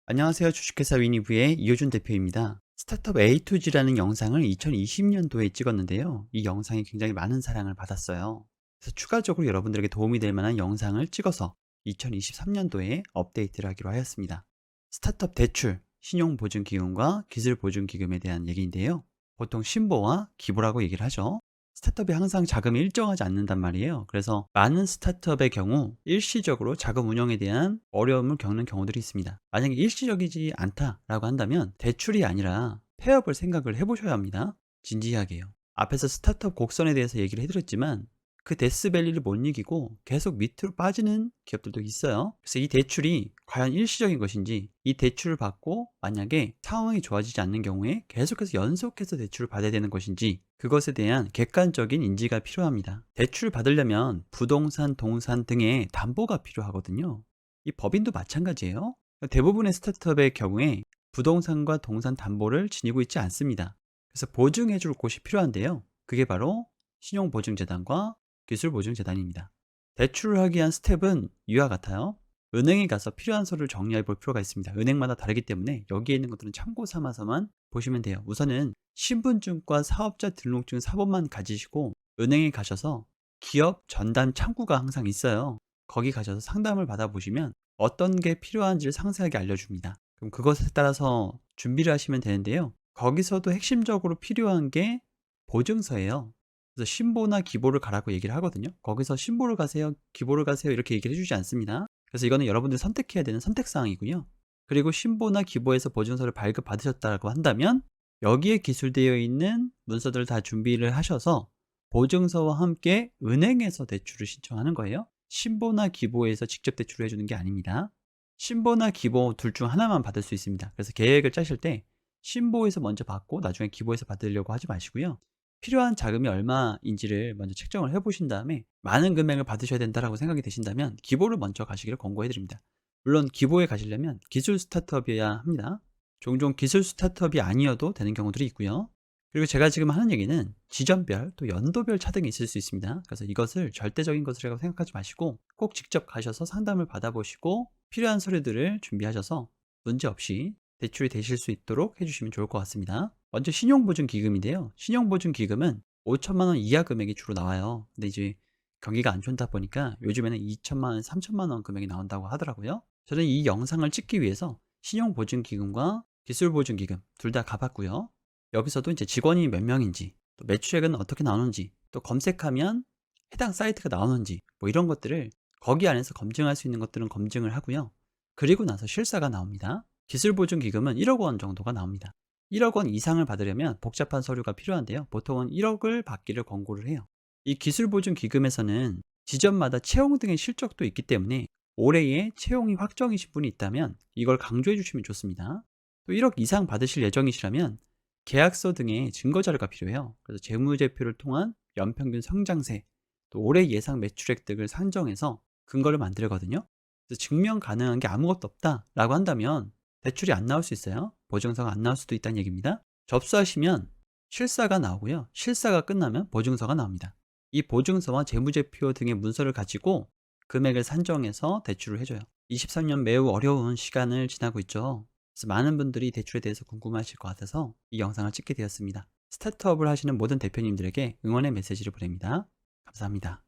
안녕하세요. 주식회사 위니브의 이효준 대표입니다. 스타트업 A2G라는 영상을 2020년도에 찍었는데요. 이 영상이 굉장히 많은 사랑을 받았어요. 그래서 추가적으로 여러분들에게 도움이 될 만한 영상을 찍어서 2023년도에 업데이트를 하기로 하였습니다. 스타트업 대출, 신용보증기금과 기술보증기금에 대한 얘기인데요. 보통 신보와 기보라고 얘기를 하죠. 스타트업이 항상 자금이 일정하지 않는단 말이에요. 그래서 많은 스타트업의 경우 일시적으로 자금 운영에 대한 어려움을 겪는 경우들이 있습니다. 만약에 일시적이지 않다라고 한다면 대출이 아니라 폐업을 생각을 해보셔야 합니다. 진지하게요. 앞에서 스타트업 곡선에 대해서 얘기를 해드렸지만 그 데스밸리를 못 이기고 계속 밑으로 빠지는 기업들도 있어요. 그래서 이 대출이 과연 일시적인 것인지, 이 대출을 받고 만약에 상황이 좋아지지 않는 경우에 계속해서 연속해서 대출을 받아야 되는 것인지, 그것에 대한 객관적인 인지가 필요합니다. 대출 받으려면 부동산, 동산 등의 담보가 필요하거든요. 이 법인도 마찬가지예요. 대부분의 스타트업의 경우에 부동산과 동산 담보를 지니고 있지 않습니다. 그래서 보증해 줄 곳이 필요한데요. 그게 바로 신용보증재단과 기술보증재단입니다. 대출을 하기 위한 스텝은 이와 같아요. 은행에 가서 필요한 서류를 정리해 볼 필요가 있습니다. 은행마다 다르기 때문에 여기에 있는 것들은 참고 삼아서만 보시면 돼요. 우선은 신분증과 사업자 등록증 사본만 가지시고 은행에 가셔서 기업 전담 창구가 항상 있어요. 거기 가셔서 상담을 받아보시면 어떤 게 필요한지를 상세하게 알려줍니다. 그럼 그것에 따라서 준비를 하시면 되는데요. 거기서도 핵심적으로 필요한 게 보증서예요. 그래서 신보나 기보를 가라고 얘기를 하거든요. 거기서 신보를 가세요, 기보를 가세요 이렇게 얘기를 해주지 않습니다. 그래서 이거는 여러분들이 선택해야 되는 선택사항이고요. 그리고 신보나 기보에서 보증서를 발급받으셨다고 한다면 여기에 기술되어 있는 문서들을 다 준비를 하셔서 보증서와 함께 은행에서 대출을 신청하는 거예요. 신보나 기보에서 직접 대출을 해주는 게 아닙니다. 신보나 기보 둘 중 하나만 받을 수 있습니다. 그래서 계획을 짜실 때 신보에서 먼저 받고 나중에 기보에서 받으려고 하지 마시고요. 필요한 자금이 얼마인지를 먼저 책정을 해보신 다음에 많은 금액을 받으셔야 된다고 생각이 되신다면 기보를 먼저 가시기를 권고해드립니다. 물론 기보에 가시려면 기술 스타트업이어야 합니다. 종종 기술 스타트업이 아니어도 되는 경우들이 있고요. 그리고 제가 지금 하는 얘기는 지점별 또 연도별 차등이 있을 수 있습니다. 그래서 이것을 절대적인 것이라고 생각하지 마시고 꼭 직접 가셔서 상담을 받아보시고 필요한 서류들을 준비하셔서 문제없이 대출이 되실 수 있도록 해주시면 좋을 것 같습니다. 먼저 신용보증기금인데요. 신용보증기금은 5천만 원 이하 금액이 주로 나와요. 근데 이제 경기가 안 좋다 보니까 요즘에는 2천만 원, 3천만 원 금액이 나온다고 하더라고요. 저는 이 영상을 찍기 위해서 신용보증기금과 기술보증기금 둘 다 가봤고요. 여기서도 이제 직원이 몇 명인지, 또 매출액은 어떻게 나오는지, 또 검색하면 해당 사이트가 나오는지, 뭐 이런 것들을 거기 안에서 검증할 수 있는 것들은 검증을 하고요. 그리고 나서 실사가 나옵니다. 기술보증기금은 1억 원 정도가 나옵니다. 1억 원 이상을 받으려면 복잡한 서류가 필요한데요. 보통은 1억을 받기를 권고를 해요. 이 기술보증기금에서는 지점마다 채용 등의 실적도 있기 때문에 올해에 채용이 확정이신 분이 있다면 이걸 강조해 주시면 좋습니다. 또 1억 이상 받으실 예정이시라면 계약서 등의 증거자료가 필요해요. 그래서 재무제표를 통한 연평균 성장세, 또 올해 예상 매출액 등을 산정해서 근거를 만들거든요. 그래서 증명 가능한 게 아무것도 없다라고 한다면 대출이 안 나올 수 있어요. 보증서가 안 나올 수도 있다는 얘기입니다. 접수하시면 실사가 나오고요. 실사가 끝나면 보증서가 나옵니다. 이 보증서와 재무제표 등의 문서를 가지고 금액을 산정해서 대출을 해줘요. 23년 매우 어려운 시간을 지나고 있죠. 그래서 많은 분들이 대출에 대해서 궁금하실 것 같아서 이 영상을 찍게 되었습니다. 스타트업을 하시는 모든 대표님들에게 응원의 메시지를 보냅니다. 감사합니다.